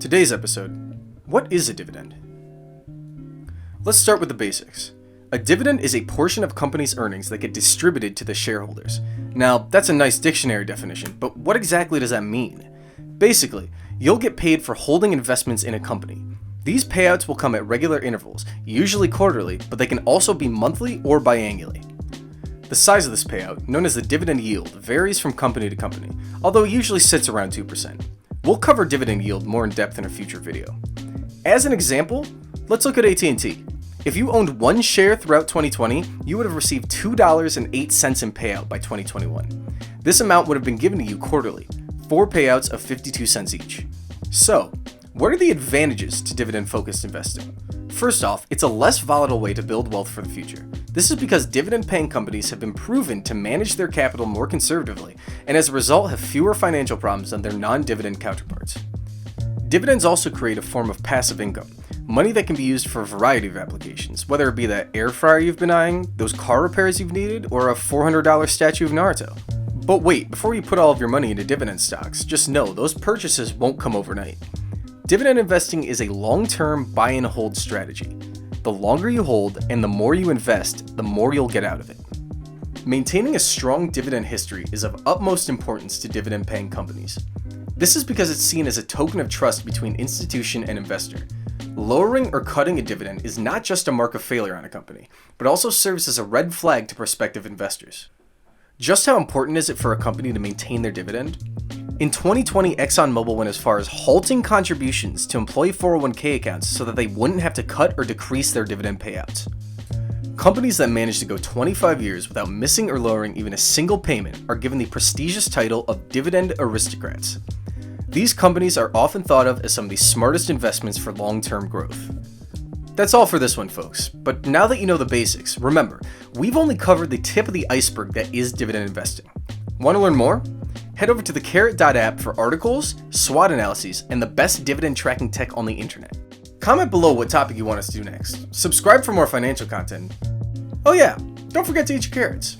Today's episode, what is a dividend? Let's start with the basics. A dividend is a portion of companies' earnings that get distributed to the shareholders. Now, that's a nice dictionary definition, but what exactly does that mean? Basically, you'll get paid for holding investments in a company. These payouts will come at regular intervals, usually quarterly, but they can also be monthly or biannually. The size of this payout, known as the dividend yield, varies from company to company, although it usually sits around 2%. We'll cover dividend yield more in depth in a future video. As an example, let's look at at&t. If you owned one share throughout 2020, you would have received $2.08 in payout by 2021. This amount would have been given to you quarterly, 4 payouts of 52 cents each. So, what are the advantages to dividend-focused investing? First off, it's a less volatile way to build wealth for the future. This is because dividend-paying companies have been proven to manage their capital more conservatively, and as a result have fewer financial problems than their non-dividend counterparts. Dividends also create a form of passive income, money that can be used for a variety of applications, whether it be that air fryer you've been eyeing, those car repairs you've needed, or a $400 statue of Naruto. But wait, before you put all of your money into dividend stocks, just know those purchases won't come overnight. Dividend investing is a long-term buy and hold strategy. The longer you hold and the more you invest, the more you'll get out of it. Maintaining a strong dividend history is of utmost importance to dividend-paying companies. This is because it's seen as a token of trust between institution and investor. Lowering or cutting a dividend is not just a mark of failure on a company, but also serves as a red flag to prospective investors. Just how important is it for a company to maintain their dividend? In 2020, ExxonMobil went as far as halting contributions to employee 401k accounts so that they wouldn't have to cut or decrease their dividend payouts. Companies that manage to go 25 years without missing or lowering even a single payment are given the prestigious title of dividend aristocrats. These companies are often thought of as some of the smartest investments for long-term growth. That's all for this one, folks, but now that you know the basics, remember, we've only covered the tip of the iceberg that is dividend investing. Want to learn more? Head over to the at&t for articles, SWOT analyses, and the best dividend tracking tech on the internet. Comment below what topic you want us to do next. Subscribe for more financial content. Oh yeah, don't forget to eat your carrots.